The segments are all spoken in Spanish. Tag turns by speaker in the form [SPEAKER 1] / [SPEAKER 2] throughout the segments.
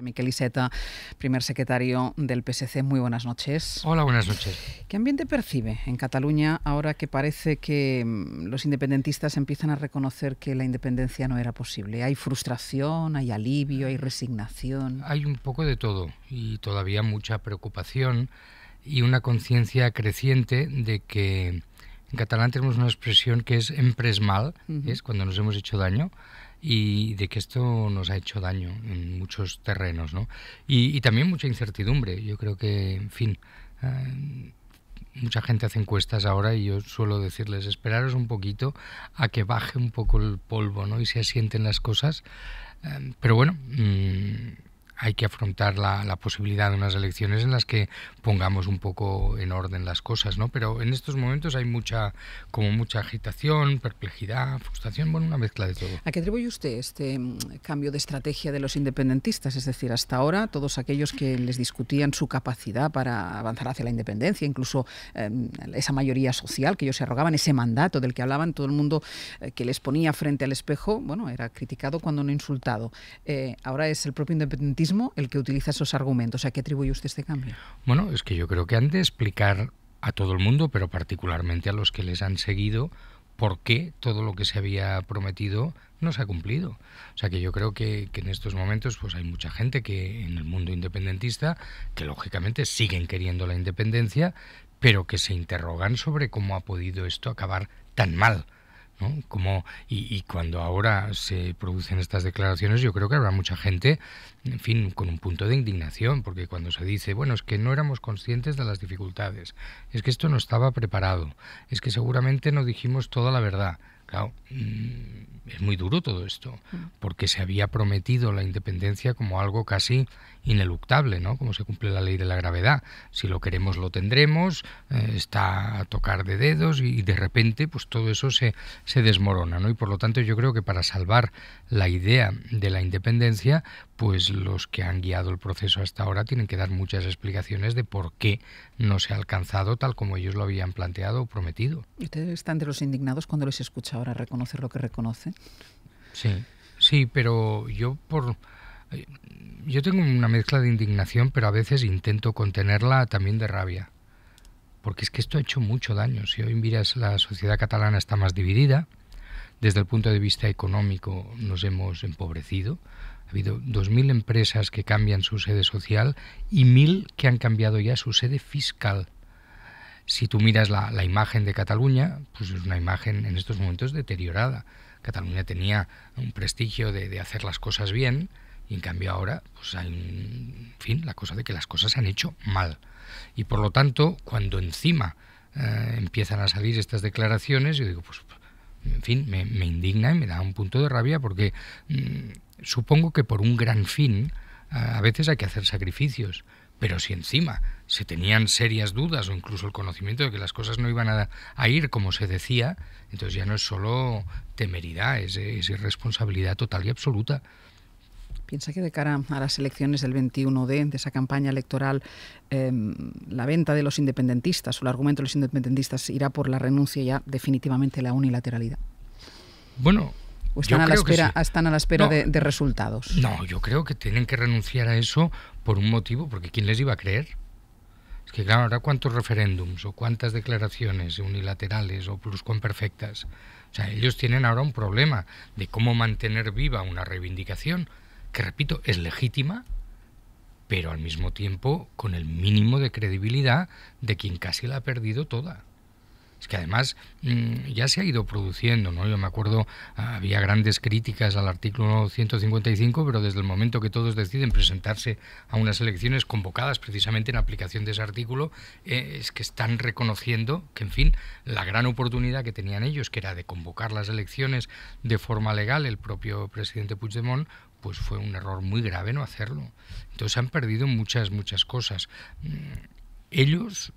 [SPEAKER 1] Miquel Iceta, primer secretario del PSC, muy buenas noches.
[SPEAKER 2] Hola, buenas noches.
[SPEAKER 1] ¿Qué ambiente percibe en Cataluña ahora que parece que los independentistas empiezan a reconocer que la independencia no era posible? ¿Hay frustración, hay alivio, hay resignación?
[SPEAKER 2] Hay un poco de todo y todavía mucha preocupación y una conciencia creciente de que en catalán tenemos una expresión que es hem pres mal, es cuando nos hemos hecho daño, y de que esto nos ha hecho daño en muchos terrenos, ¿no? Y también mucha incertidumbre. Yo creo que, en fin, mucha gente hace encuestas ahora y yo suelo decirles, esperaros un poquito a que baje un poco el polvo, ¿no? Y se asienten las cosas. Pero bueno, hay que afrontar la posibilidad de unas elecciones en las que pongamos un poco en orden las cosas, ¿no? Pero en estos momentos hay mucha agitación, perplejidad, frustración, bueno, una mezcla de todo.
[SPEAKER 1] ¿A qué atribuye usted este cambio de estrategia de los independentistas? Es decir, hasta ahora todos aquellos que les discutían su capacidad para avanzar hacia la independencia, incluso esa mayoría social que ellos se arrogaban, ese mandato del que hablaban, todo el mundo que les ponía frente al espejo, bueno, era criticado cuando no insultado. Ahora es el propio independentismo el que utiliza esos argumentos. ¿A qué atribuye usted este cambio?
[SPEAKER 2] Bueno, es que yo creo que han de explicar a todo el mundo, pero particularmente a los que les han seguido, por qué todo lo que se había prometido no se ha cumplido. O sea que yo creo que en estos momentos pues hay mucha gente que en el mundo independentista que lógicamente siguen queriendo la independencia, pero que se interrogan sobre cómo ha podido esto acabar tan mal, ¿no? Y cuando ahora se producen estas declaraciones, yo creo que habrá mucha gente, en fin, con un punto de indignación, porque cuando se dice, bueno, es que no éramos conscientes de las dificultades, es que esto no estaba preparado, es que seguramente no dijimos toda la verdad. Claro, es muy duro todo esto, porque se había prometido la independencia como algo casi ineluctable, ¿no? Como se cumple la ley de la gravedad. Si lo queremos, lo tendremos, está a tocar de dedos y de repente pues todo eso se desmorona, ¿no? Y por lo tanto yo creo que para salvar la idea de la independencia, pues los que han guiado el proceso hasta ahora tienen que dar muchas explicaciones de por qué no se ha alcanzado tal como ellos lo habían planteado o prometido.
[SPEAKER 1] ¿Y usted está entre los indignados cuando les escucha ahora reconocer lo que reconoce?
[SPEAKER 2] Sí, pero yo tengo una mezcla de indignación, pero a veces intento contenerla también de rabia. Porque es que esto ha hecho mucho daño. Si hoy miras, la sociedad catalana está más dividida. Desde el punto de vista económico nos hemos empobrecido. Ha habido 2.000 empresas que cambian su sede social y 1.000 que han cambiado ya su sede fiscal. Si tú miras la imagen de Cataluña, pues es una imagen en estos momentos deteriorada. Cataluña tenía un prestigio de hacer las cosas bien y en cambio ahora pues hay en fin, la cosa de que las cosas se han hecho mal. Y por lo tanto, cuando encima empiezan a salir estas declaraciones, yo digo, pues en fin, me indigna y me da un punto de rabia porque supongo que por un gran fin a veces hay que hacer sacrificios. Pero si encima se tenían serias dudas o incluso el conocimiento de que las cosas no iban a ir como se decía, entonces ya no es solo temeridad, es irresponsabilidad total y absoluta.
[SPEAKER 1] ¿Piensa que de cara a las elecciones del 21 de esa campaña electoral, la venta de los independentistas o el argumento de los independentistas irá por la renuncia ya definitivamente a la unilateralidad?
[SPEAKER 2] Bueno,
[SPEAKER 1] ¿o están a la espera de resultados?
[SPEAKER 2] No, yo creo que tienen que renunciar a eso por un motivo, porque ¿quién les iba a creer? Es que claro, ahora cuántos referéndums o cuántas declaraciones unilaterales o pluscuamperfectas. O sea, ellos tienen ahora un problema de cómo mantener viva una reivindicación que, repito, es legítima, pero al mismo tiempo con el mínimo de credibilidad de quien casi la ha perdido toda. Es que además ya se ha ido produciendo, ¿no? Yo me acuerdo, había grandes críticas al artículo 155, pero desde el momento que todos deciden presentarse a unas elecciones convocadas precisamente en aplicación de ese artículo, es que están reconociendo que, en fin, la gran oportunidad que tenían ellos, que era de convocar las elecciones de forma legal, el propio presidente Puigdemont, pues fue un error muy grave no hacerlo. Entonces han perdido muchas cosas. Ellos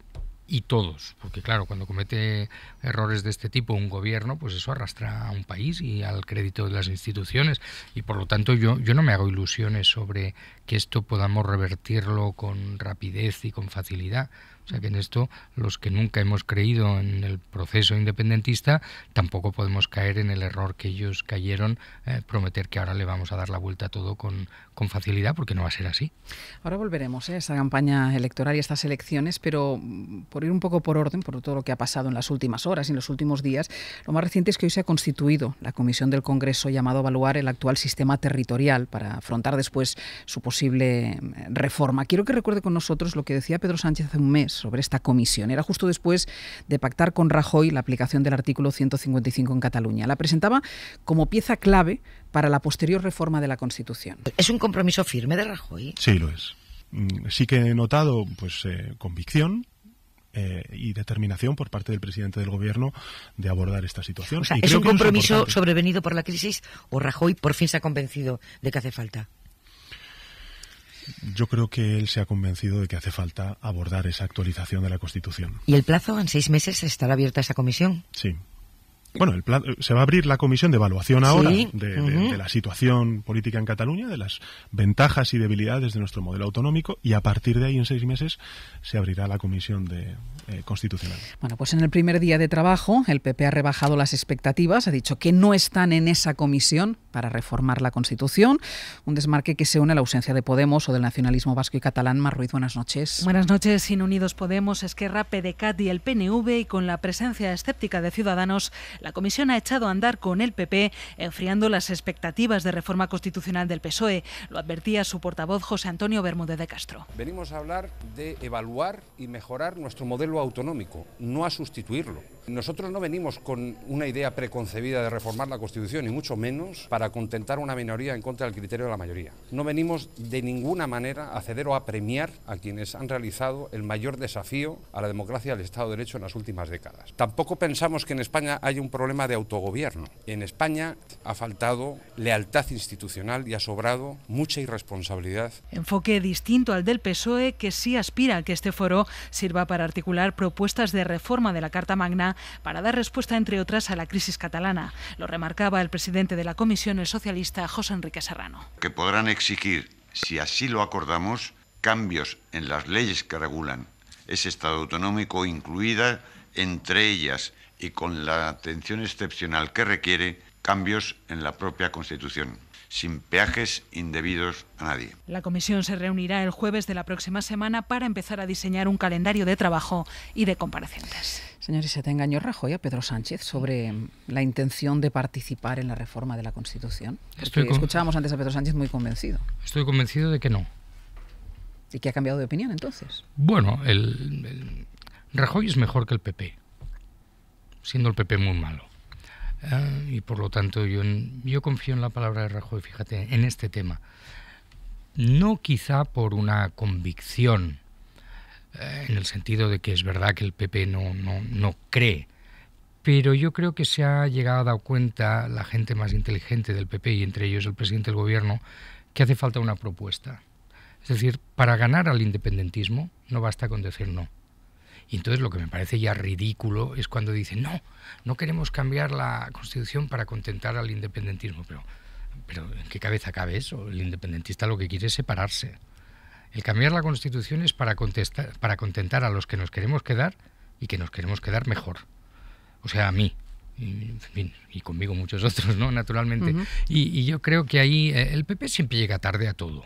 [SPEAKER 2] y todos, porque claro, cuando comete errores de este tipo un gobierno, pues eso arrastra a un país y al crédito de las instituciones, y por lo tanto yo no me hago ilusiones sobre que esto podamos revertirlo con rapidez y con facilidad. O sea que en esto, los que nunca hemos creído en el proceso independentista, tampoco podemos caer en el error que ellos cayeron, prometer que ahora le vamos a dar la vuelta a todo con facilidad, porque no va a ser así.
[SPEAKER 1] Ahora volveremos a esa campaña electoral y estas elecciones, pero por ir un poco por orden, por todo lo que ha pasado en las últimas horas y en los últimos días, lo más reciente es que hoy se ha constituido la comisión del Congreso llamado a evaluar el actual sistema territorial para afrontar después su posible reforma. Quiero que recuerde con nosotros lo que decía Pedro Sánchez hace un mes sobre esta comisión. Era justo después de pactar con Rajoy la aplicación del artículo 155 en Cataluña. La presentaba como pieza clave para la posterior reforma de la Constitución.
[SPEAKER 3] ¿Es un compromiso firme de Rajoy?
[SPEAKER 4] Sí, lo es. Sí que he notado convicción y determinación por parte del presidente del Gobierno de abordar esta situación.
[SPEAKER 3] O sea,
[SPEAKER 4] y
[SPEAKER 3] ¿es un compromiso
[SPEAKER 4] es
[SPEAKER 3] sobrevenido por la crisis o Rajoy por fin se ha convencido de que hace falta?
[SPEAKER 4] Yo creo que él se ha convencido de que hace falta abordar esa actualización de la Constitución.
[SPEAKER 3] ¿Y el plazo? ¿En 6 meses estará abierta esa comisión?
[SPEAKER 4] Sí. Bueno, se va a abrir la comisión de evaluación ahora
[SPEAKER 3] sí.
[SPEAKER 4] de la situación política en Cataluña, de las ventajas y debilidades de nuestro modelo autonómico, y a partir de ahí, en 6 meses, se abrirá la comisión constitucional.
[SPEAKER 1] Bueno, pues en el primer día de trabajo, el PP ha rebajado las expectativas, ha dicho que no están en esa comisión para reformar la Constitución, un desmarque que se une a la ausencia de Podemos o del nacionalismo vasco y catalán. Mar Ruiz, buenas noches.
[SPEAKER 5] Buenas noches. Sin Unidos Podemos, Esquerra, PDeCAT y el PNV, y con la presencia escéptica de Ciudadanos, la comisión ha echado a andar con el PP, enfriando las expectativas de reforma constitucional del PSOE. Lo advertía su portavoz José Antonio Bermúdez de Castro.
[SPEAKER 6] Venimos a hablar de evaluar y mejorar nuestro modelo autonómico, no a sustituirlo. Nosotros no venimos con una idea preconcebida de reformar la Constitución, ni mucho menos para contentar a una minoría en contra del criterio de la mayoría. No venimos de ninguna manera a ceder o a premiar a quienes han realizado el mayor desafío a la democracia y al Estado de Derecho en las últimas décadas. Tampoco pensamos que en España haya un problema de autogobierno. En España ha faltado lealtad institucional y ha sobrado mucha irresponsabilidad.
[SPEAKER 5] Enfoque distinto al del PSOE, que sí aspira a que este foro sirva para articular propuestas de reforma de la Carta Magna para dar respuesta, entre otras, a la crisis catalana. Lo remarcaba el presidente de la comisión, el socialista José Enrique Serrano.
[SPEAKER 7] Que podrán exigir, si así lo acordamos, cambios en las leyes que regulan ese Estado autonómico, incluida entre ellas y con la atención excepcional que requiere, cambios en la propia Constitución, sin peajes indebidos a nadie.
[SPEAKER 5] La comisión se reunirá el jueves de la próxima semana para empezar a diseñar un calendario de trabajo y de comparecencias.
[SPEAKER 1] Señor, ¿y se te engañó Rajoy a Pedro Sánchez sobre la intención de participar en la reforma de la Constitución? Escuchábamos antes a Pedro Sánchez muy convencido.
[SPEAKER 2] Estoy convencido de que no.
[SPEAKER 1] ¿Y que ha cambiado de opinión entonces?
[SPEAKER 2] Bueno, Rajoy es mejor que el PP, siendo el PP muy malo. Y por lo tanto yo confío en la palabra de Rajoy, fíjate, en este tema. No quizá por una convicción, en el sentido de que es verdad que el PP no cree, pero yo creo que se ha llegado a dar cuenta la gente más inteligente del PP, y entre ellos el presidente del gobierno, que hace falta una propuesta. Es decir, para ganar al independentismo no basta con decir no. Y entonces lo que me parece ya ridículo es cuando dicen no queremos cambiar la Constitución para contentar al independentismo. Pero ¿en qué cabeza cabe eso? El independentista lo que quiere es separarse. El cambiar la Constitución es para contentar a los que nos queremos quedar y que nos queremos quedar mejor. O sea, a mí. Y, en fin, y conmigo muchos otros, ¿no? Naturalmente. Uh-huh. Y yo creo que ahí el PP siempre llega tarde a todo.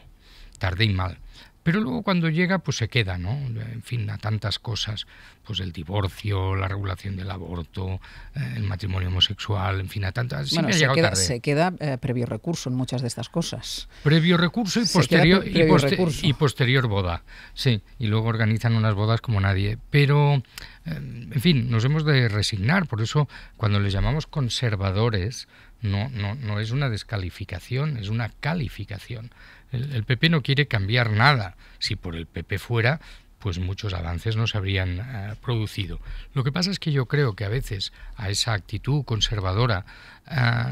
[SPEAKER 2] Tarde y mal. Pero luego cuando llega, pues se queda, ¿no? En fin, a tantas cosas, pues el divorcio, la regulación del aborto, el matrimonio homosexual, en fin, a tantas...
[SPEAKER 1] Bueno, se queda previo recurso en muchas de estas cosas.
[SPEAKER 2] Previo recurso y posterior boda, sí, y luego organizan unas bodas como nadie. Pero, en fin, nos hemos de resignar, por eso cuando les llamamos conservadores, no es una descalificación, es una calificación. El PP no quiere cambiar nada. Si por el PP fuera, pues muchos avances no se habrían producido. Lo que pasa es que yo creo que a veces a esa actitud conservadora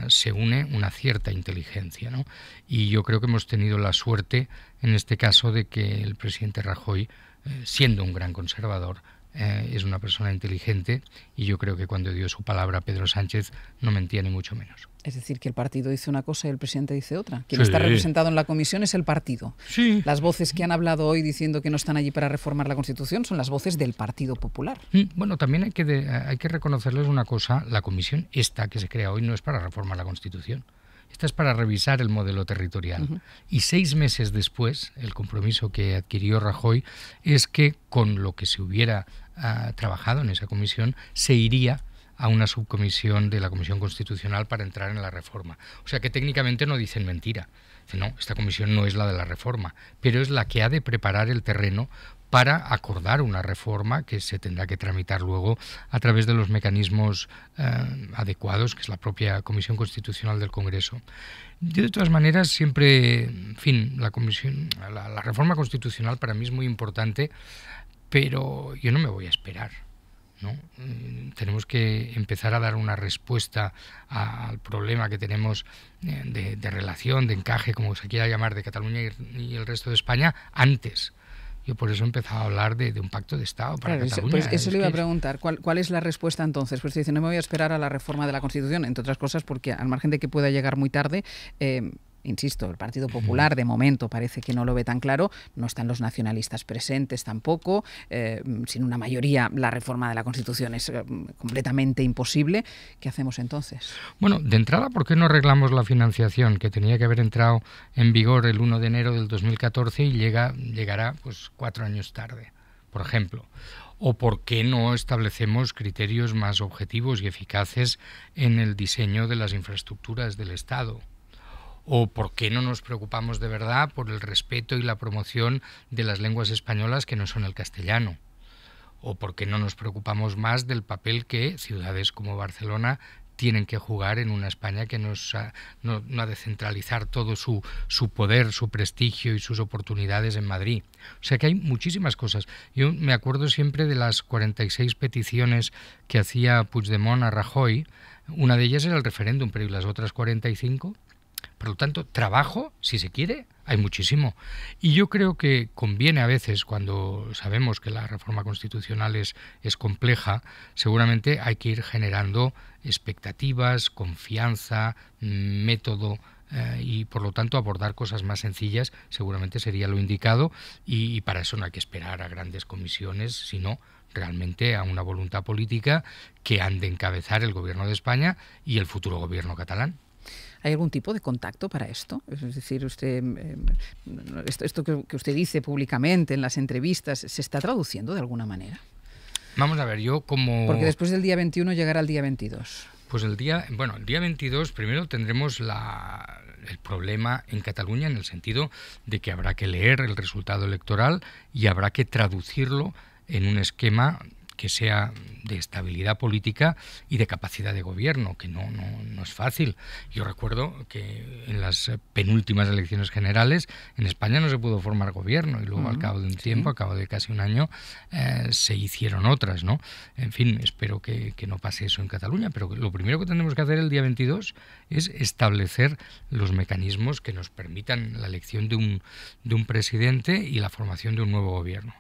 [SPEAKER 2] se une una cierta inteligencia, ¿no? Y yo creo que hemos tenido la suerte, en este caso, de que el presidente Rajoy, siendo un gran conservador, es una persona inteligente y yo creo que cuando dio su palabra a Pedro Sánchez no mentía ni mucho menos.
[SPEAKER 1] Es decir, que el partido dice una cosa y el presidente dice otra. Quien está representado en la comisión es el partido.
[SPEAKER 2] Sí.
[SPEAKER 1] Las voces que han hablado hoy diciendo que no están allí para reformar la Constitución son las voces del Partido Popular.
[SPEAKER 2] Bueno, también hay que reconocerles una cosa. La comisión esta que se crea hoy no es para reformar la Constitución. Esta es para revisar el modelo territorial. Y 6 meses después, el compromiso que adquirió Rajoy es que con lo que se hubiera trabajado en esa comisión se iría a una subcomisión de la Comisión Constitucional para entrar en la reforma. O sea que técnicamente no dicen mentira. Dicen, no, esta comisión no es la de la reforma, pero es la que ha de preparar el terreno para acordar una reforma que se tendrá que tramitar luego a través de los mecanismos adecuados, que es la propia Comisión Constitucional del Congreso. Yo, de todas maneras, siempre, en fin, la reforma constitucional para mí es muy importante, pero yo no me voy a esperar, ¿no? Tenemos que empezar a dar una respuesta al problema que tenemos de relación, de encaje, como se quiera llamar, de Cataluña y el resto de España antes. Yo por eso he empezado a hablar de un pacto de Estado para Cataluña.
[SPEAKER 1] Pues eso le iba a preguntar. ¿Cuál es la respuesta entonces? Pues usted dice, no me voy a esperar a la reforma de la Constitución, entre otras cosas porque al margen de que pueda llegar muy tarde, insisto, el Partido Popular de momento parece que no lo ve tan claro, no están los nacionalistas presentes tampoco, sin una mayoría la reforma de la Constitución es completamente imposible. ¿Qué hacemos entonces?
[SPEAKER 2] Bueno, de entrada, ¿por qué no arreglamos la financiación que tenía que haber entrado en vigor el 1 de enero del 2014 y llegará pues 4 años tarde, por ejemplo? ¿O por qué no establecemos criterios más objetivos y eficaces en el diseño de las infraestructuras del Estado? ¿O por qué no nos preocupamos de verdad por el respeto y la promoción de las lenguas españolas que no son el castellano? ¿O por qué no nos preocupamos más del papel que ciudades como Barcelona tienen que jugar en una España que no ha de centralizar todo su poder, su prestigio y sus oportunidades en Madrid? O sea que hay muchísimas cosas. Yo me acuerdo siempre de las 46 peticiones que hacía Puigdemont a Rajoy. Una de ellas era el referéndum, pero ¿y las otras 45? Por lo tanto, trabajo, si se quiere, hay muchísimo. Y yo creo que conviene a veces, cuando sabemos que la reforma constitucional es compleja, seguramente hay que ir generando expectativas, confianza, método, y por lo tanto abordar cosas más sencillas seguramente sería lo indicado, y para eso no hay que esperar a grandes comisiones, sino realmente a una voluntad política que han de encabezar el Gobierno de España y el futuro Gobierno catalán.
[SPEAKER 1] ¿Hay algún tipo de contacto para esto? Es decir, esto que usted dice públicamente en las entrevistas, ¿se está traduciendo de alguna manera?
[SPEAKER 2] Vamos a ver, yo como...
[SPEAKER 1] Porque después del día 21 llegará el día 22.
[SPEAKER 2] Pues el día 22 primero tendremos el problema en Cataluña en el sentido de que habrá que leer el resultado electoral y habrá que traducirlo en un esquema que sea de estabilidad política y de capacidad de gobierno, que no es fácil. Yo recuerdo que en las penúltimas elecciones generales en España no se pudo formar gobierno y luego al cabo de un tiempo, al cabo de casi un año, se hicieron otras, ¿no? En fin, espero que no pase eso en Cataluña, pero lo primero que tendremos que hacer el día 22 es establecer los mecanismos que nos permitan la elección de un presidente y la formación de un nuevo gobierno.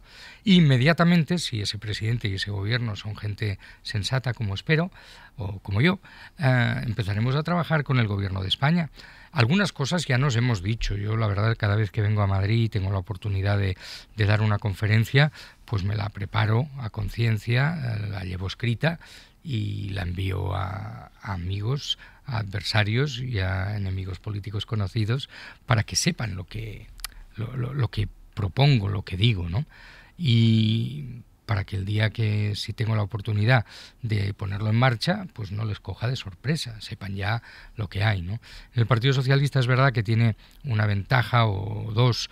[SPEAKER 2] Inmediatamente, si ese presidente y ese gobierno son gente sensata, como espero, o como yo, empezaremos a trabajar con el Gobierno de España. Algunas cosas ya nos hemos dicho. Yo, la verdad, cada vez que vengo a Madrid y tengo la oportunidad de dar una conferencia, pues me la preparo a conciencia, la llevo escrita y la envío a amigos, a adversarios y a enemigos políticos conocidos para que sepan lo que propongo, lo que digo, ¿no? Y para que el día que si tengo la oportunidad de ponerlo en marcha, pues no les coja de sorpresa, sepan ya lo que hay, ¿no? El Partido Socialista es verdad que tiene una ventaja o dos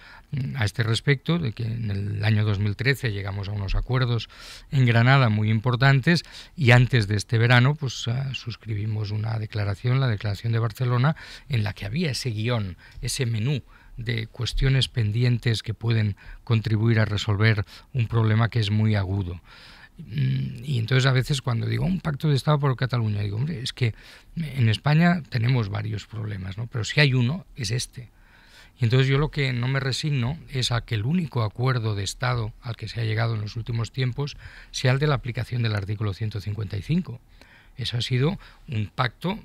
[SPEAKER 2] a este respecto, de que en el año 2013 llegamos a unos acuerdos en Granada muy importantes y antes de este verano pues suscribimos una declaración, la Declaración de Barcelona, en la que había ese guión, ese menú de cuestiones pendientes que pueden contribuir a resolver un problema que es muy agudo. Y entonces a veces cuando digo un pacto de Estado por Cataluña, digo, hombre, es que en España tenemos varios problemas, ¿no? Pero si hay uno, es este. Y entonces yo lo que no me resigno es a que el único acuerdo de Estado al que se ha llegado en los últimos tiempos sea el de la aplicación del artículo 155. Eso ha sido un pacto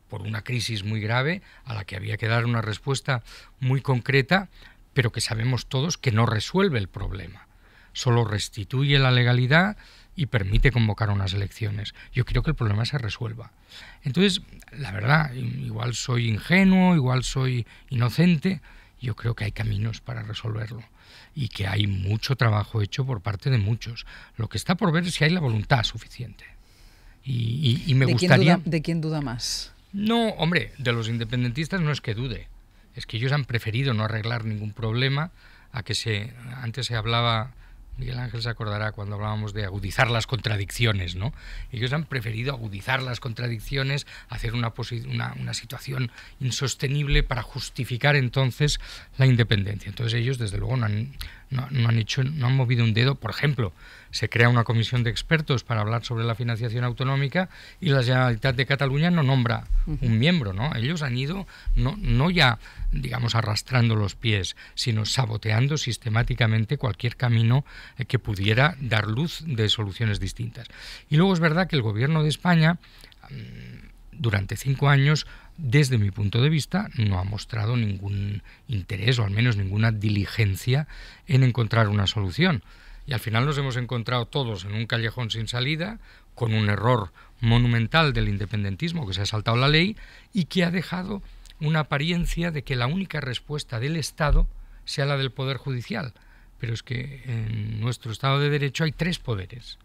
[SPEAKER 2] por una crisis muy grave a la que había que dar una respuesta muy concreta, pero que sabemos todos que no resuelve el problema. Solo restituye la legalidad y permite convocar unas elecciones. Yo quiero que el problema se resuelva. Entonces, la verdad, igual soy ingenuo, igual soy inocente, yo creo que hay caminos para resolverlo y que hay mucho trabajo hecho por parte de muchos. Lo que está por ver es si hay la voluntad suficiente. Y me gustaría...
[SPEAKER 1] ¿De quién duda más?
[SPEAKER 2] No, hombre, de los independentistas no es que dude, es que ellos han preferido no arreglar ningún problema a que antes se hablaba... Miguel Ángel se acordará cuando hablábamos de agudizar las contradicciones, ¿no? Ellos han preferido agudizar las contradicciones, hacer una situación insostenible para justificar entonces la independencia. Entonces ellos, desde luego, no han movido un dedo. Por ejemplo, se crea una comisión de expertos para hablar sobre la financiación autonómica y la Generalitat de Cataluña no nombra un miembro, ¿no? Ellos han ido no ya, digamos, arrastrando los pies, sino saboteando sistemáticamente cualquier camino que pudiera dar luz de soluciones distintas. Y luego es verdad que el gobierno de España, durante 5 años, desde mi punto de vista, no ha mostrado ningún interés, o al menos ninguna diligencia, en encontrar una solución. Y al final nos hemos encontrado todos en un callejón sin salida, con un error monumental del independentismo que se ha saltado la ley y que ha dejado una apariencia de que la única respuesta del Estado sea la del Poder Judicial. Pero es que en nuestro Estado de Derecho hay 3 poderes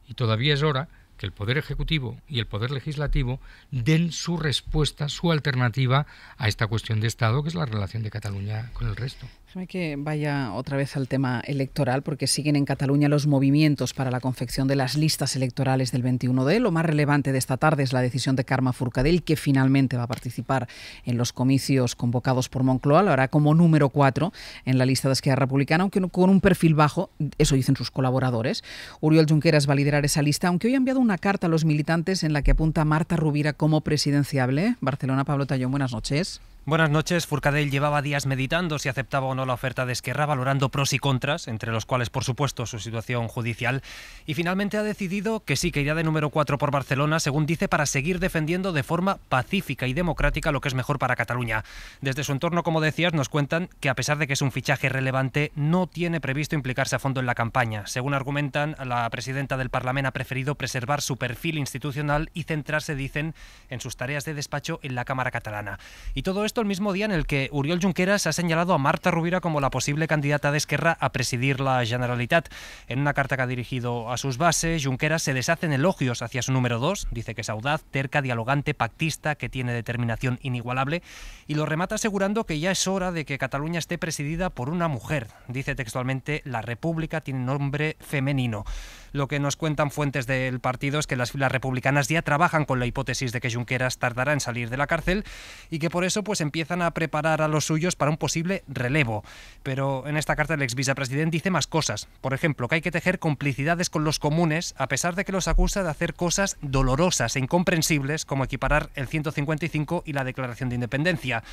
[SPEAKER 2] y todavía es hora que el Poder Ejecutivo y el Poder Legislativo den su respuesta, su alternativa a esta cuestión de Estado, que es la relación de Cataluña con el resto.
[SPEAKER 1] Déjame que vaya otra vez al tema electoral, porque siguen en Cataluña los movimientos para la confección de las listas electorales del 21D. Lo más relevante de esta tarde es la decisión de Carme Forcadell, que finalmente va a participar en los comicios convocados por Moncloa. Lo hará como número 4 en la lista de Esquerra Republicana, aunque con un perfil bajo, eso dicen sus colaboradores. Oriol Junqueras va a liderar esa lista, aunque hoy ha enviado una carta a los militantes en la que apunta a Marta Rovira como presidenciable. Barcelona, Pablo Tallón, buenas noches.
[SPEAKER 8] Buenas noches. Forcadell llevaba días meditando si aceptaba o no la oferta de Esquerra, valorando pros y contras, entre los cuales, por supuesto, su situación judicial, y finalmente ha decidido que sí, que irá de número 4 por Barcelona, según dice, para seguir defendiendo de forma pacífica y democrática lo que es mejor para Cataluña. Desde su entorno, como decías, nos cuentan que, a pesar de que es un fichaje relevante, no tiene previsto implicarse a fondo en la campaña. Según argumentan, la presidenta del Parlamento ha preferido preservar su perfil institucional y centrarse, dicen, en sus tareas de despacho en la Cámara catalana. Y todo esto el mismo día en el que Oriol Junqueras ha señalado a Marta Rovira como la posible candidata de Esquerra a presidir la Generalitat. En una carta que ha dirigido a sus bases, Junqueras se deshace en elogios hacia su número 2, dice que es audaz, terca, dialogante, pactista, que tiene determinación inigualable, y lo remata asegurando que ya es hora de que Cataluña esté presidida por una mujer. Dice textualmente: la República tiene nombre femenino. Lo que nos cuentan fuentes del partido es que las filas republicanas ya trabajan con la hipótesis de que Junqueras tardará en salir de la cárcel y que por eso pues empiezan a preparar a los suyos para un posible relevo. Pero en esta carta el ex vicepresidente dice más cosas. Por ejemplo, que hay que tejer complicidades con los comunes, a pesar de que los acusa de hacer cosas dolorosas e incomprensibles, como equiparar el 155 y la Declaración de Independencia.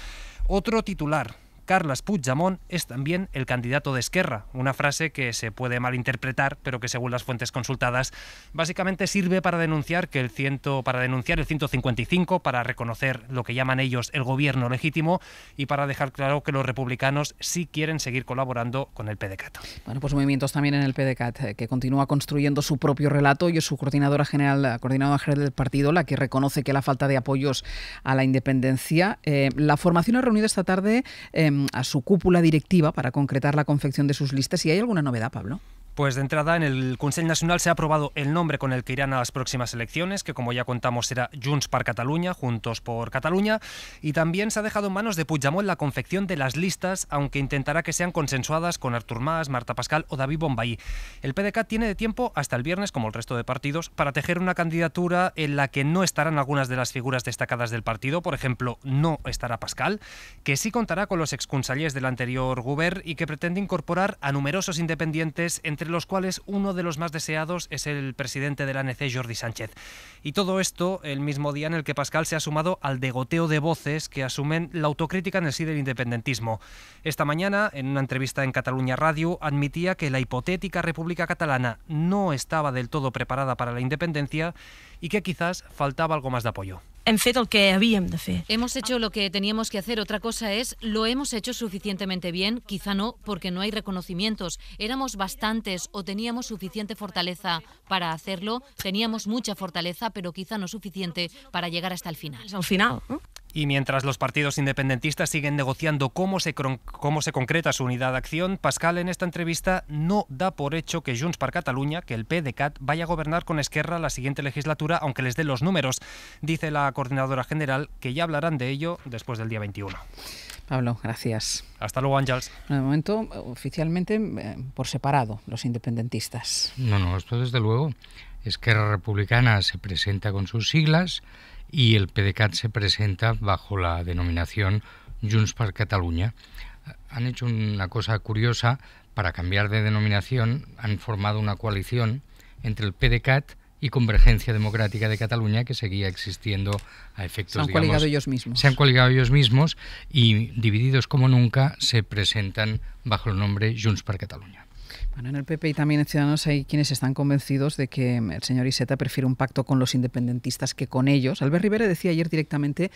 [SPEAKER 8] Otro titular: Carles Puigdemont es también el candidato de Esquerra. Una frase que se puede malinterpretar, pero que según las fuentes consultadas básicamente sirve para denunciar el 155, para reconocer lo que llaman ellos el gobierno legítimo y para dejar claro que los republicanos sí quieren seguir colaborando con el PDeCAT.
[SPEAKER 1] Bueno, pues movimientos también en el PDeCAT, que continúa construyendo su propio relato, y es su coordinadora general del partido la que reconoce que la falta de apoyos a la independencia. La formación ha reunido esta tarde a su cúpula directiva para concretar la confección de sus listas. ¿Y hay alguna novedad, Pablo?
[SPEAKER 8] Pues de entrada, en el Consell Nacional se ha aprobado el nombre con el que irán a las próximas elecciones, que como ya contamos será Junts per Catalunya, Juntos por Cataluña, y también se ha dejado en manos de Puigdemont la confección de las listas, aunque intentará que sean consensuadas con Artur Mas, Marta Pascal o David Bombay. El PDeCAT tiene de tiempo hasta el viernes, como el resto de partidos, para tejer una candidatura en la que no estarán algunas de las figuras destacadas del partido. Por ejemplo, no estará Pascal, que sí contará con los exconsellers del anterior govern y que pretende incorporar a numerosos independientes, entre entre los cuales uno de los más deseados es el presidente de la ANC, Jordi Sánchez. Y todo esto el mismo día en el que Pascal se ha sumado al degoteo de voces que asumen la autocrítica en el sí del independentismo. Esta mañana, en una entrevista en Catalunya Radio, admitía que la hipotética República Catalana no estaba del todo preparada para la independencia y que quizás faltaba algo más de apoyo.
[SPEAKER 9] Hem fet el que havíem de fer.
[SPEAKER 10] Hemos hecho lo que teníamos que hacer. Otra cosa es, ¿lo hemos hecho suficientemente bien? Quizá no, porque no hay reconocimientos. ¿Éramos bastantes o teníamos suficiente fortaleza para hacerlo? Teníamos mucha fortaleza, pero quizá no suficiente para llegar hasta el final.
[SPEAKER 9] Al final, ¿no?
[SPEAKER 8] Y mientras los partidos independentistas siguen negociando cómo se concreta su unidad de acción, Pascal en esta entrevista no da por hecho que Junts per Catalunya, que el PDeCAT, vaya a gobernar con Esquerra la siguiente legislatura, aunque les dé los números. Dice la coordinadora general que ya hablarán de ello después del día 21.
[SPEAKER 1] Pablo, gracias.
[SPEAKER 8] Hasta luego, Ángels.
[SPEAKER 1] De momento, oficialmente, por separado, los independentistas.
[SPEAKER 2] No, esto desde luego. Esquerra Republicana se presenta con sus siglas y el PDeCAT se presenta bajo la denominación Junts per Catalunya. Han hecho una cosa curiosa, para cambiar de denominación han formado una coalición entre el PDeCAT y Convergencia Democrática de Cataluña, que seguía existiendo a efectos,
[SPEAKER 1] se han coligado ellos mismos.
[SPEAKER 2] Se han coligado ellos mismos y, divididos como nunca, se presentan bajo el nombre Junts per Catalunya.
[SPEAKER 1] Bueno, en el PP y también en Ciudadanos hay quienes están convencidos de que el señor Iceta prefiere un pacto con los independentistas que con ellos. Albert Rivera decía ayer directamente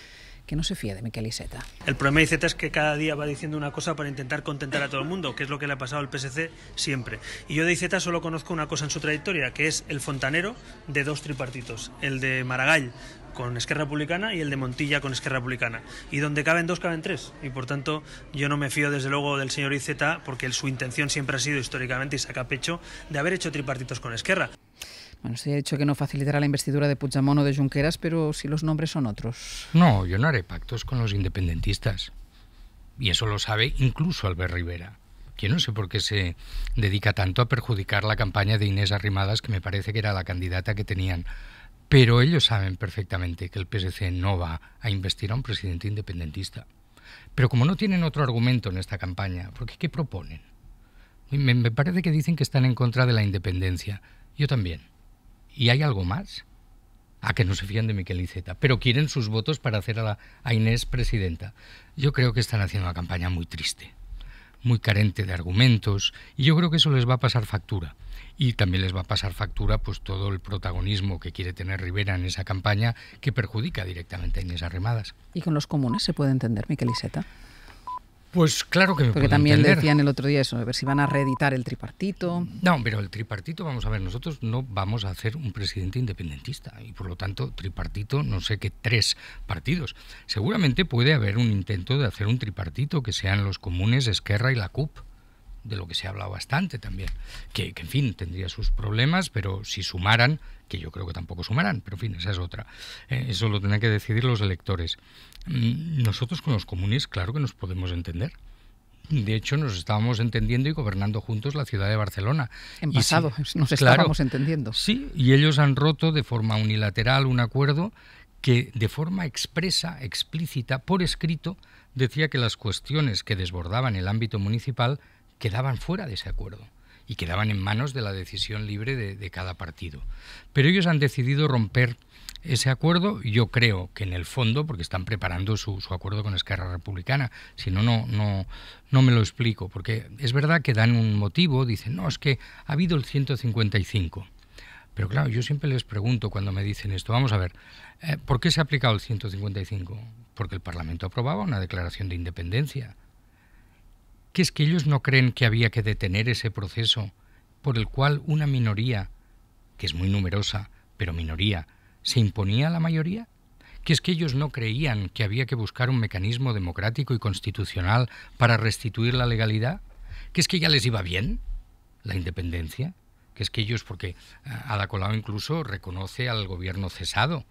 [SPEAKER 1] que no se fía de Miquel Iceta.
[SPEAKER 11] El problema de Iceta es que cada día va diciendo una cosa para intentar contentar a todo el mundo, que es lo que le ha pasado al PSC siempre. Y yo de Iceta solo conozco una cosa en su trayectoria, que es el fontanero de dos tripartitos, el de Maragall con Esquerra Republicana y el de Montilla con Esquerra Republicana. Y donde caben dos, caben tres. Y por tanto, yo no me fío desde luego del señor Iceta, porque su intención siempre ha sido históricamente, y saca pecho, de haber hecho tripartitos con Esquerra.
[SPEAKER 1] Bueno, se ha dicho que no facilitará la investidura de Puigdemont o de Junqueras, pero si los nombres son otros.
[SPEAKER 2] No, yo no haré pactos con los independentistas. Y eso lo sabe incluso Albert Rivera. Yo no sé por qué se dedica tanto a perjudicar la campaña de Inés Arrimadas, que me parece que era la candidata que tenían. Pero ellos saben perfectamente que el PSC no va a investir a un presidente independentista. Pero como no tienen otro argumento en esta campaña, porque ¿qué proponen? Me parece que dicen que están en contra de la independencia. Yo también. ¿Y hay algo más? A que no se fían de Miquel Iceta, pero quieren sus votos para hacer a Inés presidenta. Yo creo que están haciendo una campaña muy triste, muy carente de argumentos, y yo creo que eso les va a pasar factura. Y también les va a pasar factura pues todo el protagonismo que quiere tener Rivera en esa campaña, que perjudica directamente a Inés Arrimadas.
[SPEAKER 1] ¿Y con los comunes se puede entender, Miquel Iceta?
[SPEAKER 2] Pues claro que me
[SPEAKER 1] Porque
[SPEAKER 2] puedo
[SPEAKER 1] también
[SPEAKER 2] entender.
[SPEAKER 1] decían el otro día eso, a ver si van a reeditar el tripartito.
[SPEAKER 2] No, pero el tripartito, vamos a ver, nosotros no vamos a hacer un presidente independentista y por lo tanto tripartito, no sé qué 3 partidos. Seguramente puede haber un intento de hacer un tripartito que sean los comunes, Esquerra y la CUP, de lo que se ha hablado bastante también, que en fin, tendría sus problemas, pero si sumaran, que yo creo que tampoco sumarán, pero en fin, esa es otra. Eso lo tendrán que decidir los electores. Nosotros con los comunes, claro que nos podemos entender. De hecho, nos estábamos entendiendo y gobernando juntos la ciudad de Barcelona.
[SPEAKER 1] En pasado,
[SPEAKER 2] sí,
[SPEAKER 1] nos estábamos entendiendo.
[SPEAKER 2] Sí, y ellos han roto de forma unilateral un acuerdo que de forma expresa, explícita, por escrito, decía que las cuestiones que desbordaban el ámbito municipal quedaban fuera de ese acuerdo y quedaban en manos de la decisión libre de cada partido. Pero ellos han decidido romper ese acuerdo, yo creo que en el fondo, porque están preparando su acuerdo con Esquerra Republicana, si no, no me lo explico, porque es verdad que dan un motivo, dicen, no, es que ha habido el 155. Pero claro, yo siempre les pregunto cuando me dicen esto, vamos a ver, ¿por qué se ha aplicado el 155? Porque el Parlamento aprobaba una declaración de independencia. ¿Que es que ellos no creen que había que detener ese proceso por el cual una minoría, que es muy numerosa, pero minoría, se imponía a la mayoría? ¿Que es que ellos no creían que había que buscar un mecanismo democrático y constitucional para restituir la legalidad? ¿Que es que ya les iba bien la independencia? ¿Que es que ellos, porque Ada Colau incluso reconoce al gobierno cesado,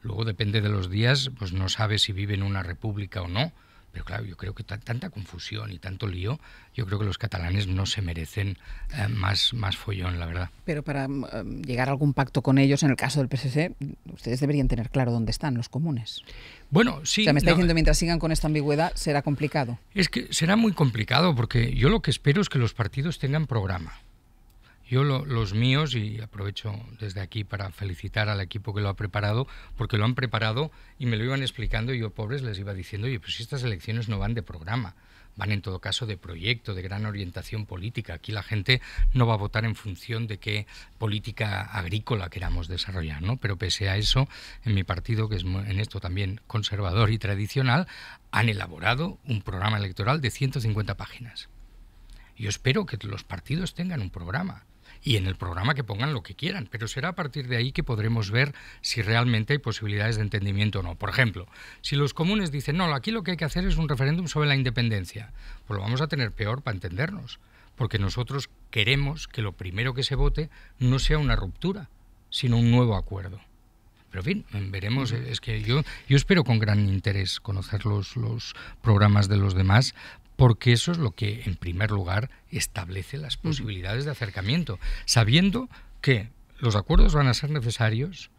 [SPEAKER 2] luego depende de los días, pues no sabe si vive en una república o no? Pero claro, yo creo que tanta confusión y tanto lío, yo creo que los catalanes no se merecen más follón, la verdad.
[SPEAKER 1] Pero para llegar a algún pacto con ellos, en el caso del PSC, ustedes deberían tener claro dónde están los comunes.
[SPEAKER 2] Bueno, sí.
[SPEAKER 1] O sea, me está diciendo, mientras sigan con esta ambigüedad, será complicado.
[SPEAKER 2] Es que será muy complicado, porque yo lo que espero es que los partidos tengan programa. Yo los míos, y aprovecho desde aquí para felicitar al equipo que lo ha preparado, porque lo han preparado y me lo iban explicando, y yo, pobres, les iba diciendo, oye, pues si estas elecciones no van de programa, van en todo caso de proyecto, de gran orientación política. Aquí la gente no va a votar en función de qué política agrícola queramos desarrollar, ¿no? Pero pese a eso, en mi partido, que es en esto también conservador y tradicional, han elaborado un programa electoral de 150 páginas. Yo espero que los partidos tengan un programa, y en el programa que pongan lo que quieran, pero será a partir de ahí que podremos ver si realmente hay posibilidades de entendimiento o no. Por ejemplo, si los comunes dicen, no, aquí lo que hay que hacer es un referéndum sobre la independencia, pues lo vamos a tener peor para entendernos, porque nosotros queremos que lo primero que se vote no sea una ruptura, sino un nuevo acuerdo. Pero en fin, veremos. Es que yo espero con gran interés conocer los programas de los demás, porque eso es lo que, en primer lugar, establece las posibilidades de acercamiento, sabiendo que los acuerdos van a ser necesarios,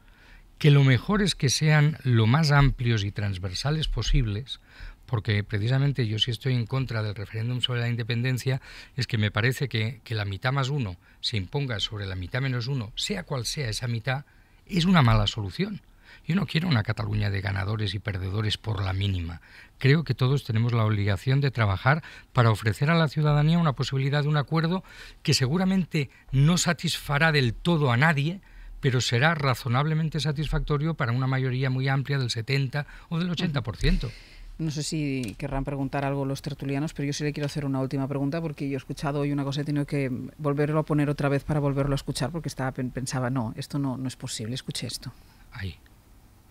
[SPEAKER 2] que lo mejor es que sean lo más amplios y transversales posibles, porque precisamente yo sí estoy en contra del referéndum sobre la independencia, es que me parece que la mitad más uno se imponga sobre la mitad menos uno, sea cual sea esa mitad, es una mala solución. Yo no quiero una Cataluña de ganadores y perdedores por la mínima. Creo que todos tenemos la obligación de trabajar para ofrecer a la ciudadanía una posibilidad de un acuerdo que seguramente no satisfará del todo a nadie, pero será razonablemente satisfactorio para una mayoría muy amplia del 70 o del 80%.
[SPEAKER 1] No sé si querrán preguntar algo los tertulianos, pero yo sí le quiero hacer una última pregunta, porque yo he escuchado hoy una cosa y he tenido que volverlo a poner otra vez para volverlo a escuchar, porque pensaba, no, esto no es posible. Escuche esto.
[SPEAKER 2] Ahí.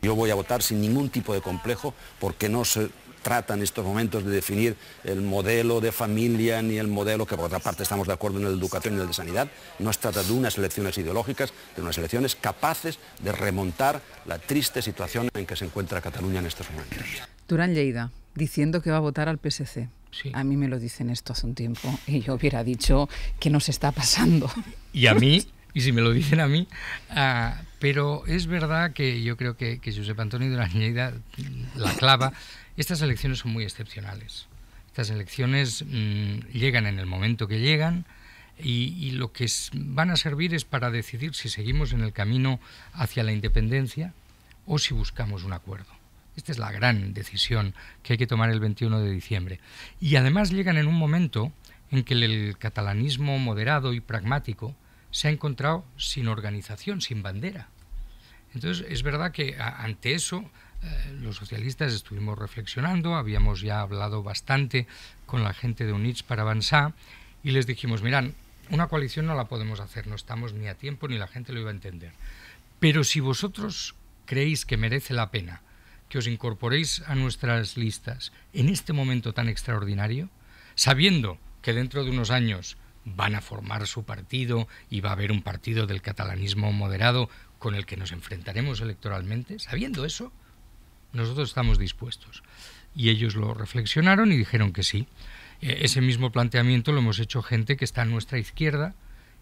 [SPEAKER 12] Yo voy a votar sin ningún tipo de complejo, porque no se trata en estos momentos de definir el modelo de familia ni el modelo, que por otra parte estamos de acuerdo en el de educación y en el de sanidad. No se trata de unas elecciones ideológicas, de unas elecciones capaces de remontar la triste situación en que se encuentra Cataluña en estos momentos.
[SPEAKER 1] Durán Lleida, diciendo que va a votar al PSC.
[SPEAKER 2] Sí.
[SPEAKER 1] A mí me lo dicen esto hace un tiempo y yo hubiera dicho que nos está pasando.
[SPEAKER 2] Y a mí, y si me lo dicen a mí, pero es verdad que yo creo que Josep Antoni Durán Lleida la clava. Estas elecciones son muy excepcionales. Estas elecciones llegan en el momento que llegan y lo que van a servir es para decidir si seguimos en el camino hacia la independencia o si buscamos un acuerdo. Esta es la gran decisión que hay que tomar el 21 de diciembre. Y además llegan en un momento en que el catalanismo moderado y pragmático se ha encontrado sin organización, sin bandera. Entonces, es verdad que ante eso los socialistas estuvimos reflexionando, habíamos ya hablado bastante con la gente de Units per Avançar y les dijimos, mirad, una coalición no la podemos hacer, no estamos ni a tiempo ni la gente lo iba a entender. Pero si vosotros creéis que merece la pena que os incorporéis a nuestras listas en este momento tan extraordinario, sabiendo que dentro de unos años van a formar su partido y va a haber un partido del catalanismo moderado con el que nos enfrentaremos electoralmente, sabiendo eso, nosotros estamos dispuestos. Y ellos lo reflexionaron y dijeron que sí. Ese mismo planteamiento lo hemos hecho gente que está a nuestra izquierda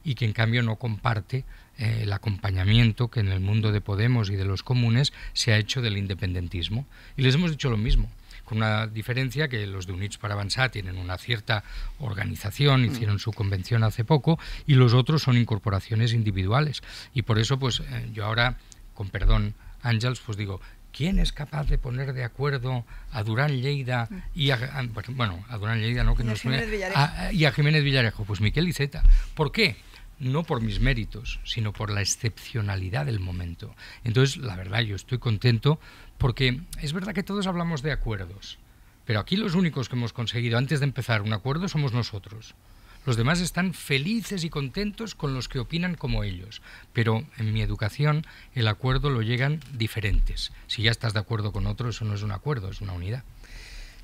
[SPEAKER 2] y que en cambio no comparte el acompañamiento que en el mundo de Podemos y de los comunes se ha hecho del independentismo. Y les hemos dicho lo mismo, con una diferencia que los de Units per Avançar tienen una cierta organización, hicieron su convención hace poco, y los otros son incorporaciones individuales. Y por eso, pues yo ahora, con perdón, Àngels, pues digo, ¿quién es capaz de poner de acuerdo a Durán Lleida y a Durán Lleida no, que no y a Jiménez Villarejo? Pues Miquel Iceta. ¿Por qué? No por mis méritos, sino por la excepcionalidad del momento. Entonces, la verdad, yo estoy contento porque es verdad que todos hablamos de acuerdos, pero aquí los únicos que hemos conseguido antes de empezar un acuerdo somos nosotros. Los demás están felices y contentos con los que opinan como ellos, pero en mi educación el acuerdo lo llegan diferentes. Si ya estás de acuerdo con otro, eso no es un acuerdo, es una unidad.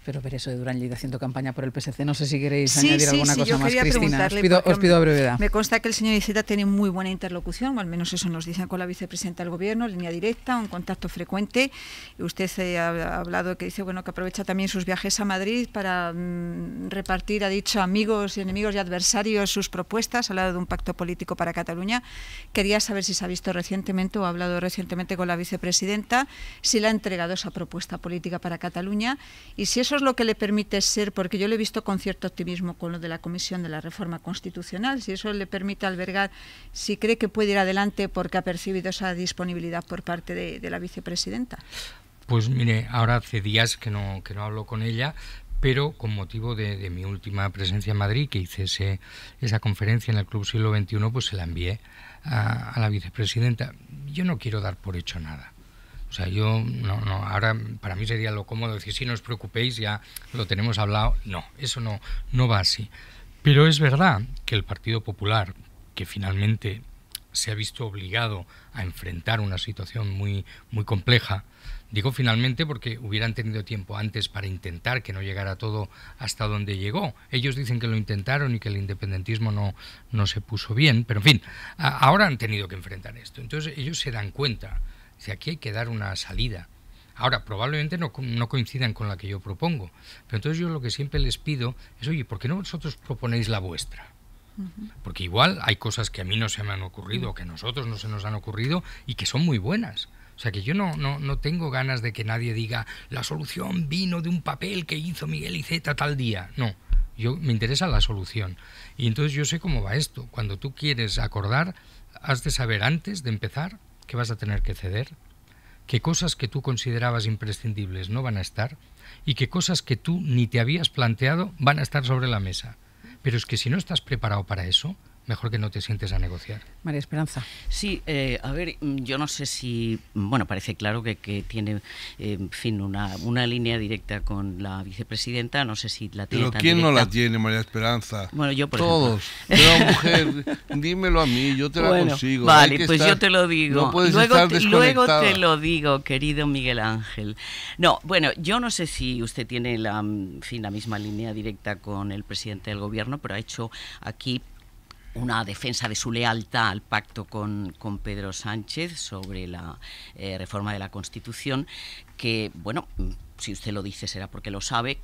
[SPEAKER 1] Pero ver eso de Durán Lleida haciendo campaña por el PSC, no sé si queréis añadir alguna cosa más, Cristina. Os pido brevedad.
[SPEAKER 13] Me consta que el señor Iceta tiene muy buena interlocución, o al menos eso nos dicen con la vicepresidenta del Gobierno, línea directa, un contacto frecuente. Y usted ha hablado que dice que aprovecha también sus viajes a Madrid para repartir, ha dicho, amigos y enemigos y adversarios sus propuestas, ha hablado de un pacto político para Cataluña. Quería saber si se ha visto recientemente o ha hablado recientemente con la vicepresidenta, si le ha entregado esa propuesta política para Cataluña y si eso eso es lo que le permite ser, porque yo lo he visto con cierto optimismo con lo de la Comisión de la Reforma Constitucional, si eso le permite albergar, si cree que puede ir adelante porque ha percibido esa disponibilidad por parte de la vicepresidenta.
[SPEAKER 2] Pues mire, ahora hace días que no hablo con ella, pero con motivo de mi última presencia en Madrid, que hice esa conferencia en el Club Siglo XXI, pues se la envié a la vicepresidenta. Yo no quiero dar por hecho nada. O sea, yo no, ahora para mí sería lo cómodo decir, sí, no os preocupéis, ya lo tenemos hablado. No, eso no va así. Pero es verdad que el Partido Popular, que finalmente se ha visto obligado a enfrentar una situación muy, muy compleja, digo finalmente porque hubieran tenido tiempo antes para intentar que no llegara todo hasta donde llegó. Ellos dicen que lo intentaron y que el independentismo no se puso bien, pero en fin, ahora han tenido que enfrentar esto. Entonces ellos se dan cuenta, si aquí hay que dar una salida. Ahora, probablemente no coincidan con la que yo propongo, pero entonces yo lo que siempre les pido es, oye, ¿por qué no vosotros proponéis la vuestra? Porque igual hay cosas que a mí no se me han ocurrido o que a nosotros no se nos han ocurrido y que son muy buenas. O sea que yo no tengo ganas de que nadie diga la solución vino de un papel que hizo Miguel Iceta tal día. No, me interesa la solución. Y entonces yo sé cómo va esto. Cuando tú quieres acordar, has de saber antes de empezar que vas a tener que ceder, que cosas que tú considerabas imprescindibles no van a estar y que cosas que tú ni te habías planteado van a estar sobre la mesa. Pero es que si no estás preparado para eso, mejor que no te sientes a negociar.
[SPEAKER 1] María Esperanza.
[SPEAKER 14] Sí, a ver, yo no sé si, bueno, parece claro que tiene, en fin, una línea directa con la vicepresidenta, no sé si la tiene.
[SPEAKER 15] Pero ¿quién directa? No la tiene, María Esperanza?
[SPEAKER 14] Bueno, yo por
[SPEAKER 15] todos.
[SPEAKER 14] ejemplo.
[SPEAKER 15] Pero mujer, dímelo a mí, yo te la consigo.
[SPEAKER 14] Vale, pues yo te lo digo.
[SPEAKER 15] No puedes
[SPEAKER 14] luego te lo digo, querido Miguel Ángel. No, bueno, yo no sé si usted tiene la misma línea directa con el presidente del gobierno, pero ha hecho aquí una defensa de su lealtad al pacto con Pedro Sánchez sobre la reforma de la Constitución, que, bueno, si usted lo dice será porque lo sabe,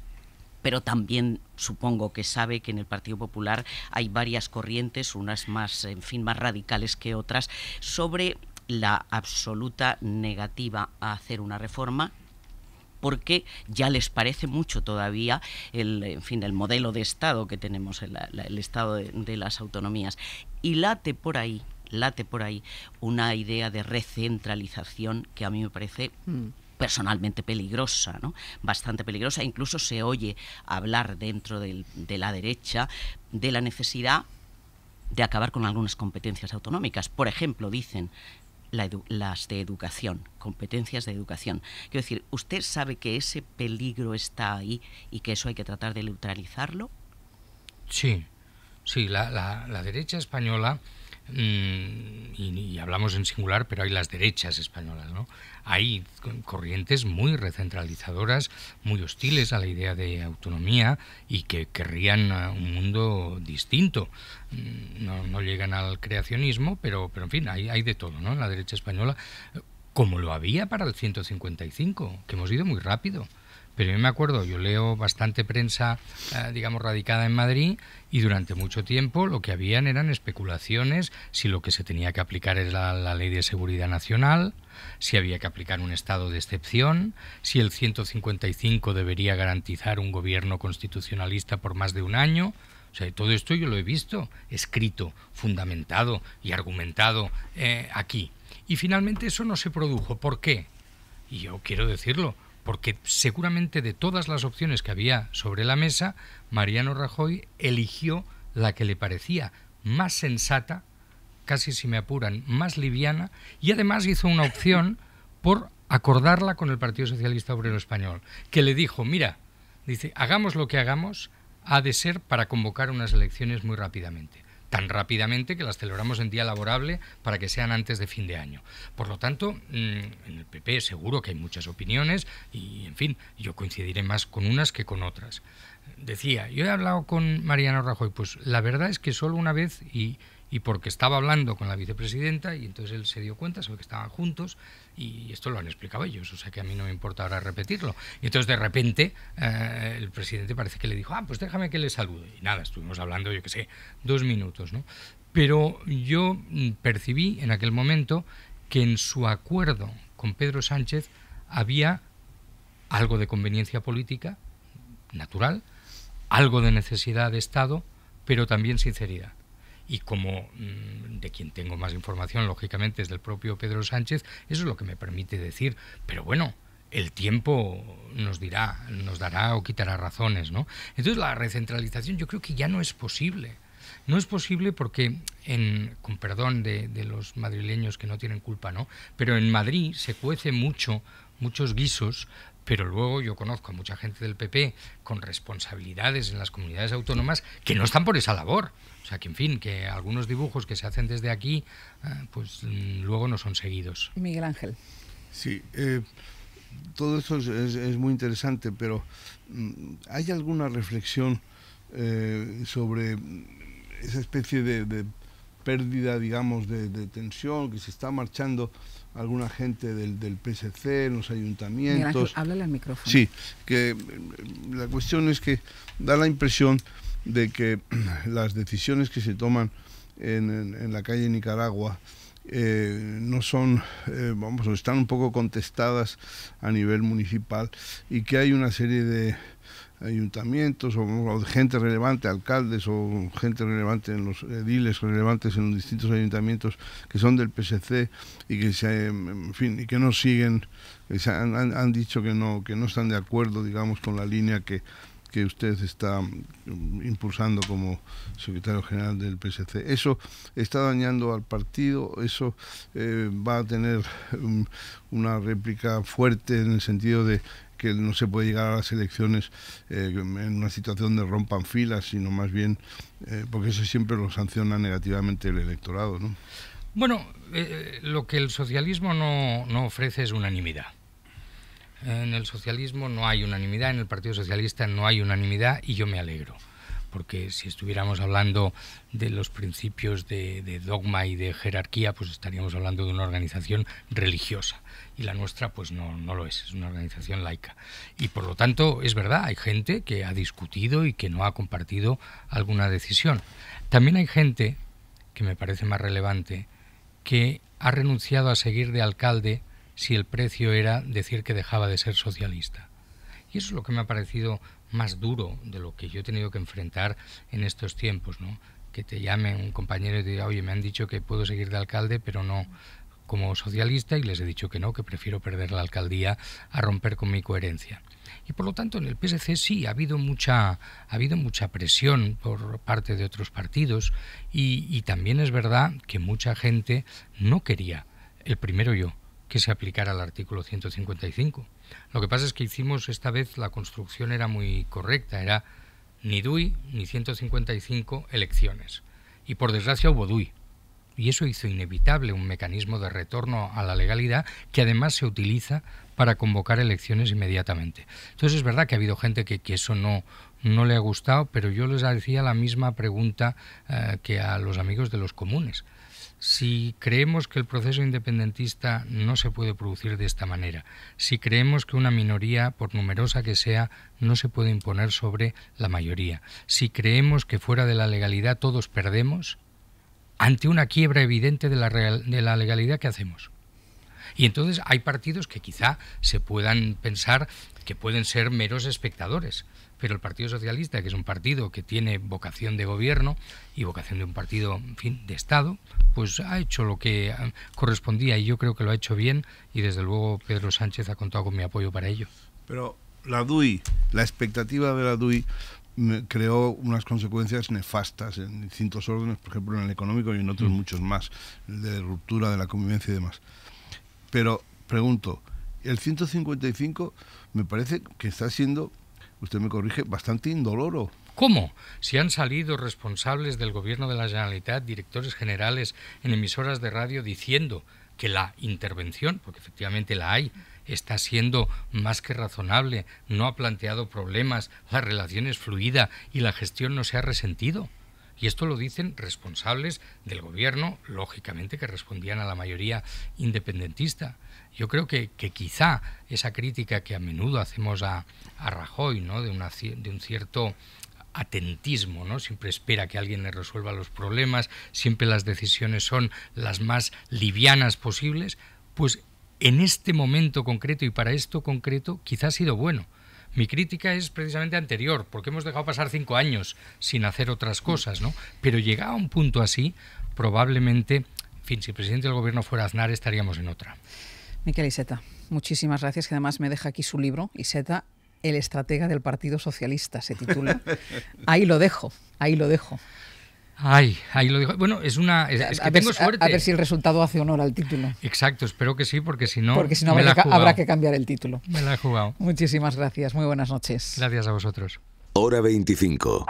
[SPEAKER 14] pero también supongo que sabe que en el Partido Popular hay varias corrientes, unas más, en fin, más radicales que otras, sobre la absoluta negativa a hacer una reforma, porque ya les parece mucho todavía el modelo de Estado que tenemos, el Estado de las autonomías. Y late por ahí una idea de recentralización que a mí me parece personalmente peligrosa, ¿no? Bastante peligrosa. Incluso se oye hablar dentro de la derecha de la necesidad de acabar con algunas competencias autonómicas. Por ejemplo, dicen las de educación, competencias de educación. Quiero decir, ¿usted sabe que ese peligro está ahí y que eso hay que tratar de neutralizarlo?
[SPEAKER 2] Sí, la derecha española, y hablamos en singular, pero hay las derechas españolas, ¿no? Hay corrientes muy recentralizadoras, muy hostiles a la idea de autonomía y que querrían un mundo distinto. No llegan al creacionismo, pero en fin, hay de todo, ¿no? En la derecha española, como lo había para el 155, que hemos ido muy rápido. Pero yo me acuerdo, yo leo bastante prensa, digamos, radicada en Madrid, y durante mucho tiempo lo que habían eran especulaciones si lo que se tenía que aplicar era la Ley de Seguridad Nacional, si había que aplicar un estado de excepción, si el 155 debería garantizar un gobierno constitucionalista por más de un año. O sea, todo esto yo lo he visto, escrito, fundamentado y argumentado aquí. Y finalmente eso no se produjo. ¿Por qué? Y yo quiero decirlo, porque seguramente de todas las opciones que había sobre la mesa, Mariano Rajoy eligió la que le parecía más sensata, casi si me apuran, más liviana, y además hizo una opción por acordarla con el Partido Socialista Obrero Español, que le dijo, mira, dice, hagamos lo que hagamos, ha de ser para convocar unas elecciones muy rápidamente. Tan rápidamente que las celebramos en día laborable para que sean antes de fin de año. Por lo tanto, en el PP seguro que hay muchas opiniones y, en fin, yo coincidiré más con unas que con otras. Decía, yo he hablado con Mariano Rajoy, pues la verdad es que solo una vez y porque estaba hablando con la vicepresidenta y entonces él se dio cuenta, sabe que estaban juntos y esto lo han explicado ellos, o sea que a mí no me importa ahora repetirlo. Y entonces de repente el presidente parece que le dijo, pues déjame que le salude. Y nada, estuvimos hablando, yo qué sé, 2 minutos, ¿no? Pero yo percibí en aquel momento que en su acuerdo con Pedro Sánchez había algo de conveniencia política, natural, algo de necesidad de Estado, pero también sinceridad. Y como de quien tengo más información, lógicamente, es del propio Pedro Sánchez, eso es lo que me permite decir. Pero bueno, el tiempo nos dará o quitará razones, ¿no? Entonces la recentralización yo creo que ya no es posible. No es posible porque, con perdón de los madrileños que no tienen culpa, ¿no? Pero en Madrid se cuece muchos guisos, pero luego yo conozco a mucha gente del PP con responsabilidades en las comunidades autónomas que no están por esa labor. O sea, que en fin, que algunos dibujos que se hacen desde aquí, pues luego no son seguidos.
[SPEAKER 1] Miguel Ángel.
[SPEAKER 15] Sí, todo eso es muy interesante, pero ¿hay alguna reflexión sobre esa especie de pérdida, digamos, de tensión, que se está marchando alguna gente del PSC en los ayuntamientos?
[SPEAKER 1] Háblale al micrófono.
[SPEAKER 15] Sí, que la cuestión es que da la impresión de que las decisiones que se toman en la calle Nicaragua no son, están un poco contestadas a nivel municipal, y que hay una serie de ayuntamientos o gente relevante, alcaldes o gente relevante en los ediles relevantes en los distintos ayuntamientos que son del PSC y que y que no siguen, han dicho que no están de acuerdo, digamos, con la línea que usted está impulsando como secretario general del PSC. Eso está dañando al partido, eso va a tener una réplica fuerte en el sentido de que no se puede llegar a las elecciones en una situación de rompan filas, sino más bien, porque eso siempre lo sanciona negativamente el electorado, ¿no?
[SPEAKER 2] Bueno, lo que el socialismo no ofrece es unanimidad. En el socialismo no hay unanimidad, en el Partido Socialista no hay unanimidad, y yo me alegro, porque si estuviéramos hablando de los principios de dogma y de jerarquía, pues estaríamos hablando de una organización religiosa, y la nuestra pues no lo es una organización laica. Y por lo tanto, es verdad, hay gente que ha discutido y que no ha compartido alguna decisión. También hay gente, que me parece más relevante, que ha renunciado a seguir de alcalde si el precio era decir que dejaba de ser socialista. Y eso es lo que me ha parecido más duro de lo que yo he tenido que enfrentar en estos tiempos, ¿no? Que te llame un compañero y te diga, oye, me han dicho que puedo seguir de alcalde, pero no como socialista, y les he dicho que no, que prefiero perder la alcaldía a romper con mi coherencia. Y por lo tanto en el PSC sí ha habido mucha presión por parte de otros partidos, y también es verdad que mucha gente no quería, el primero yo, que se aplicara el artículo 155. Lo que pasa es que hicimos esta vez, la construcción era muy correcta, era ni DUI ni 155 elecciones. Y por desgracia hubo DUI. Y eso hizo inevitable un mecanismo de retorno a la legalidad que además se utiliza para convocar elecciones inmediatamente. Entonces es verdad que ha habido gente que eso no le ha gustado, pero yo les hacía la misma pregunta que a los amigos de los comunes. Si creemos que el proceso independentista no se puede producir de esta manera, si creemos que una minoría, por numerosa que sea, no se puede imponer sobre la mayoría, si creemos que fuera de la legalidad todos perdemos, ante una quiebra evidente de la legalidad, ¿qué hacemos? Y entonces hay partidos que quizá se puedan pensar que pueden ser meros espectadores, pero el Partido Socialista, que es un partido que tiene vocación de gobierno y vocación de un partido, en fin, de Estado, pues ha hecho lo que correspondía, y yo creo que lo ha hecho bien, y desde luego Pedro Sánchez ha contado con mi apoyo para ello.
[SPEAKER 15] Pero la DUI, la expectativa de la DUI creó unas consecuencias nefastas en distintos órdenes, por ejemplo en el económico y en otros muchos más, de ruptura de la convivencia y demás. Pero pregunto, el 155 me parece que está siendo, usted me corrige, bastante indoloro.
[SPEAKER 2] ¿Cómo? Si han salido responsables del gobierno de la Generalitat, directores generales en emisoras de radio, diciendo que la intervención, porque efectivamente la hay, está siendo más que razonable, no ha planteado problemas, la relación es fluida y la gestión no se ha resentido. Y esto lo dicen responsables del gobierno, lógicamente que respondían a la mayoría independentista. Yo creo que quizá esa crítica que a menudo hacemos a Rajoy, ¿no?, de un cierto atentismo, ¿no? Siempre espera que alguien le resuelva los problemas, siempre las decisiones son las más livianas posibles, pues en este momento concreto y para esto concreto quizá ha sido bueno. Mi crítica es precisamente anterior, porque hemos dejado pasar 5 años sin hacer otras cosas, ¿no? Pero llegado a un punto así, probablemente, en fin, si el presidente del gobierno fuera Aznar, estaríamos en otra.
[SPEAKER 1] Miquel Iceta, muchísimas gracias, que además me deja aquí su libro, Iceta, el estratega del Partido Socialista, se titula. Ahí lo dejo, ahí lo dejo.
[SPEAKER 2] Ahí lo digo. Bueno, es que tengo suerte.
[SPEAKER 1] A ver si el resultado hace honor al título.
[SPEAKER 2] Exacto, espero que sí, porque si no
[SPEAKER 1] habrá que cambiar el título.
[SPEAKER 2] Me la he jugado.
[SPEAKER 1] Muchísimas gracias, muy buenas noches.
[SPEAKER 2] Gracias a vosotros.
[SPEAKER 16] Hora 25.